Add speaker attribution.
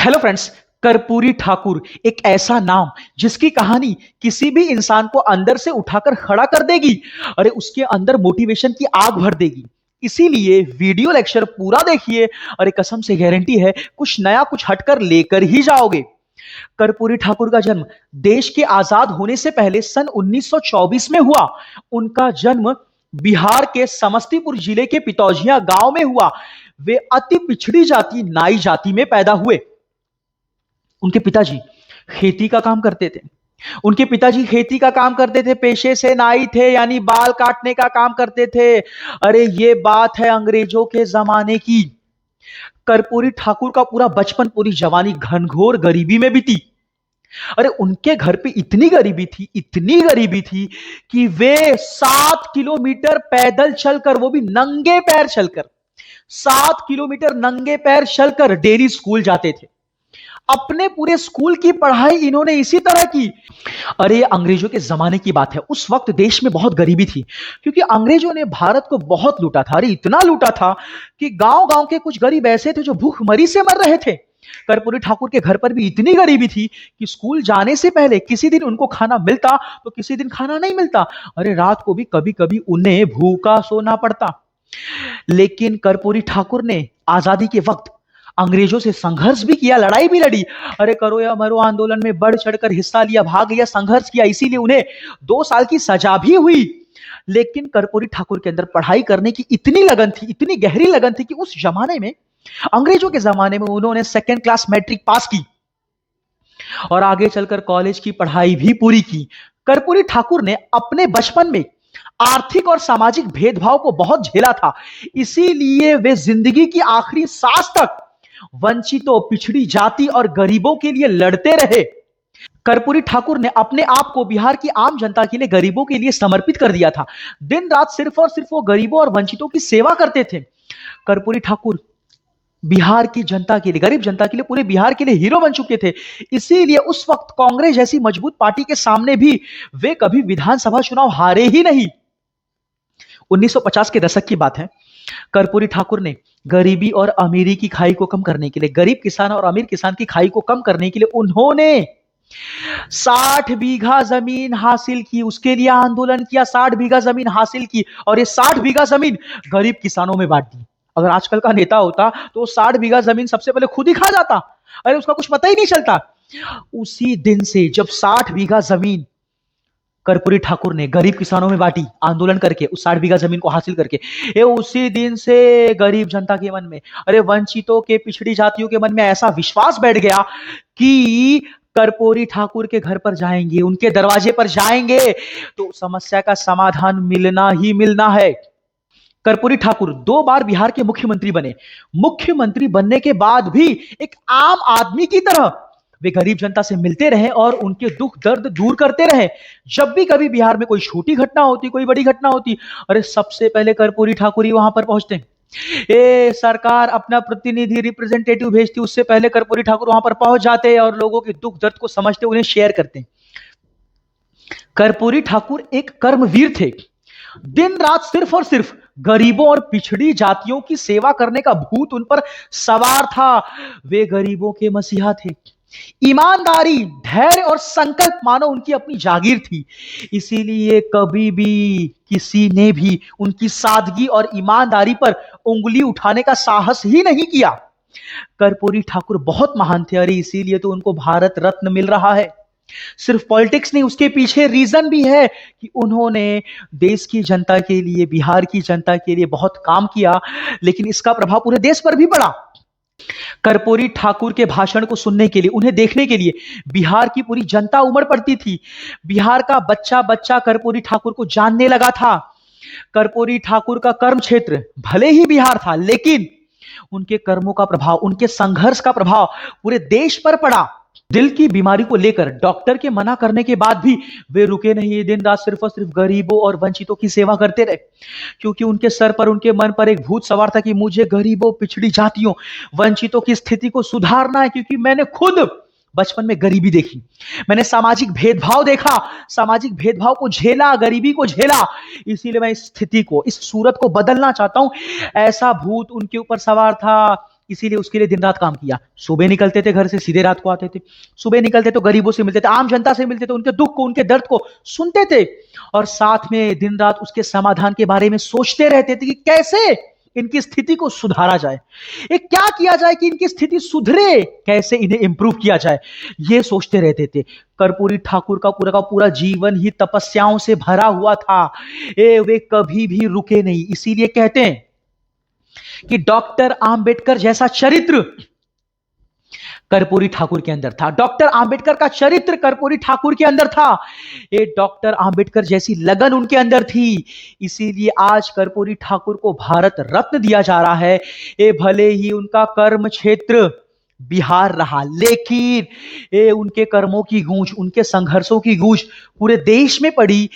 Speaker 1: Hello friends. Karpoori Thakur एक ऐसा नाम जिसकी कहानी किसी भी इंसान को अंदर से उठाकर खड़ा कर देगी। अरे उसके अंदर मोटिवेशन की आग भर देगी। इसीलिए वीडियो लेक्चर पूरा देखिए। अरे कसम से गारंटी है कुछ नया कुछ हटकर लेकर ही जाओगे। कर्पूरी ठाकुर का जन्म देश के आजाद होने से पहले सन 1924 में हुआ। उनका जन्म बिहार के समस्तीपुर जिले के पितौजिया गांव में हुआ। वे अति पिछड़ी जाति नाई जाति में पैदा हुए। उनके पिताजी खेती का काम करते थे। उनके पिताजी खेती का काम करते थे, पेशे से नाई थे, यानी बाल काटने का काम करते थे। अरे ये बात है अंग्रेजों के जमाने की। कर्पूरी ठाकुर का पूरा बचपन पूरी जवानी घनघोर गरीबी में बीती। अरे उनके घर पे इतनी गरीबी थी कि वे 7 किलोमीटर पैदल चलकर, वो भी नंगे पैर चलकर, 7 किलोमीटर नंगे पैर चलकर डेली स्कूल जाते थे। अपने पूरे स्कूल की पढ़ाई इन्होंने इसी तरह की। अरे अंग्रेजों के जमाने की बात है। उस वक्त देश में बहुत गरीबी थी क्योंकि अंग्रेजों ने भारत को बहुत लूटा था। अरे इतना लूटा था कि गांव गांव के कुछ गरीब ऐसे थे जो भूखमरी से मर रहे थे। कर्पूरी ठाकुर के घर पर भी इतनी गरीबी थी कि स्कूल जाने से पहले किसी दिन उनको खाना मिलता तो किसी दिन खाना नहीं मिलता। अरे रात को भी कभी कभी उन्हें भूखा सोना पड़ता। लेकिन कर्पूरी ठाकुर ने आजादी के वक्त अंग्रेजों से संघर्ष भी किया, लड़ाई भी लड़ी। अरे करो या मरो आंदोलन में बढ़ चढ़कर हिस्सा लिया, भाग लिया, संघर्ष किया। इसीलिए उन्हें 2 साल की सजा भी हुई। लेकिन कर्पूरी ठाकुर के अंदर पढ़ाई करने की इतनी लगन थी, इतनी गहरी लगन थी कि उस जमाने में, अंग्रेजों के जमाने में, उन्होंने 2nd क्लास मैट्रिक पास की और आगे चलकर कॉलेज की पढ़ाई भी पूरी की। कर्पूरी ठाकुर ने अपने बचपन में आर्थिक और सामाजिक भेदभाव को बहुत झेला था। इसीलिए वे जिंदगी की आखिरी सांस तक वंचितों, पिछड़ी जाति और गरीबों के लिए लड़ते रहे। कर्पूरी ठाकुर ने अपने आप को बिहार की आम जनता के लिए, गरीबों के लिए समर्पित कर दिया था। दिन रात सिर्फ और सिर्फ वो गरीबों और वंचितों की सेवा करते थे। कर्पूरी ठाकुर बिहार की जनता के लिए, गरीब जनता के लिए, पूरे बिहार के लिए हीरो बन चुके थे। इसीलिए उस वक्त कांग्रेस जैसी मजबूत पार्टी के सामने भी वे कभी विधानसभा चुनाव हारे ही नहीं। 1950 के दशक की बात है। कर्पूरी ठाकुर ने गरीबी और अमीरी की खाई को कम करने के लिए, गरीब किसान और अमीर किसान की खाई को कम करने के लिए उन्होंने 60 बीघा जमीन हासिल की। उसके लिए आंदोलन किया, 60 बीघा जमीन हासिल की और ये 60 बीघा जमीन गरीब किसानों में बांट दी। अगर आजकल का नेता होता तो 60 बीघा जमीन सबसे पहले खुद ही खा जाता। अरे उसका कुछ पता ही नहीं चलता। उसी दिन से जब 60 बीघा जमीन कर्पूरी ठाकुर ने गरीब किसानों में बांटी, आंदोलन करके, उस 60 बीघा जमीन को हासिल करके, ये उसी दिन से गरीब जनता के मन में, अरे वंचितों के, पिछड़ी जातियों के मन में ऐसा विश्वास बैठ गया कि कर्पूरी ठाकुर के घर पर जाएंगे, उनके दरवाजे पर जाएंगे तो समस्या का समाधान मिलना ही मिलना है। कर्पूरी ठाकुर 2 बार बिहार के मुख्यमंत्री बने। मुख्यमंत्री बनने के बाद भी एक आम आदमी की तरह वे गरीब जनता से मिलते रहे और उनके दुख दर्द दूर करते रहे। जब भी कभी बिहार में कोई छोटी घटना होती, कोई बड़ी घटना होती, अरे सबसे पहले कर्पूरी ठाकुर ही वहां पर पहुंचते। सरकार अपना प्रतिनिधि, रिप्रेजेंटेटिव भेजती, उससे पहले कर्पूरी ठाकुर वहां पर पहुंच जाते और लोगों के दुख दर्द को समझते, उन्हें शेयर करते। कर्पूरी ठाकुर एक कर्मवीर थे। दिन रात सिर्फ और सिर्फ गरीबों और पिछड़ी जातियों की सेवा करने का भूत उन पर सवार था। वे गरीबों के मसीहा थे। ईमानदारी, धैर्य और संकल्प मानो उनकी अपनी जागीर थी। इसीलिए कभी भी किसी ने भी उनकी सादगी और ईमानदारी पर उंगली उठाने का साहस ही नहीं किया। कर्पूरी ठाकुर बहुत महान थे। अरे इसीलिए तो उनको भारत रत्न मिल रहा है। सिर्फ पॉलिटिक्स नहीं, उसके पीछे रीजन भी है कि उन्होंने देश की जनता के लिए, बिहार की जनता के लिए बहुत काम किया। लेकिन इसका प्रभाव पूरे देश पर भी पड़ा। कर्पूरी ठाकुर के भाषण को सुनने के लिए, उन्हें देखने के लिए बिहार की पूरी जनता उमड़ पड़ती थी। बिहार का बच्चा बच्चा कर्पूरी ठाकुर को जानने लगा था। कर्पूरी ठाकुर का कर्म क्षेत्र भले ही बिहार था, लेकिन उनके कर्मों का प्रभाव, उनके संघर्ष का प्रभाव पूरे देश पर पड़ा। दिल की बीमारी को लेकर डॉक्टर के मना करने के बाद भी वे रुके नहीं। दिन रात सिर्फ और सिर्फ गरीबों और वंचितों की सेवा करते रहे, क्योंकि उनके सर पर, उनके मन पर एक भूत सवार था कि मुझे गरीबों, पिछड़ी जातियों, वंचितों की स्थिति को सुधारना है। क्योंकि मैंने खुद बचपन में गरीबी देखी, मैंने सामाजिक भेदभाव देखा, सामाजिक भेदभाव को झेला, गरीबी को झेला। इसीलिए मैं इस स्थिति को, इस सूरत को बदलना चाहता हूं। ऐसा भूत उनके ऊपर सवार था। इसीलिए उसके लिए दिन रात काम किया। सुबह निकलते थे घर से, सीधे रात को आते थे। सुबह निकलते तो गरीबों से मिलते थे, आम जनता से मिलते थे, उनके दुख को, उनके दर्द को सुनते थे और साथ में दिन रात उसके समाधान के बारे में सोचते रहते थे कि कैसे इनकी स्थिति को सुधारा जाए, ये क्या किया जाए कि इनकी स्थिति सुधरे, कैसे इन्हें इंप्रूव किया जाए, ये सोचते रहते थे। कर्पूरी ठाकुर का पूरा जीवन ही तपस्याओं से भरा हुआ था। वे कभी भी रुके नहीं। इसीलिए कहते हैं कि डॉक्टर आंबेडकर जैसा चरित्र कर्पूरी ठाकुर के अंदर था। डॉक्टर आंबेडकर का चरित्र कर्पूरी ठाकुर के अंदर था। ये डॉक्टर आंबेडकर जैसी लगन उनके अंदर थी। इसीलिए आज कर्पूरी ठाकुर को भारत रत्न दिया जा रहा है। ये भले ही उनका कर्म क्षेत्र बिहार रहा, लेकिन ये उनके कर्मों की गूंज, उनके संघर्षों की गूंज पूरे देश में पड़ी।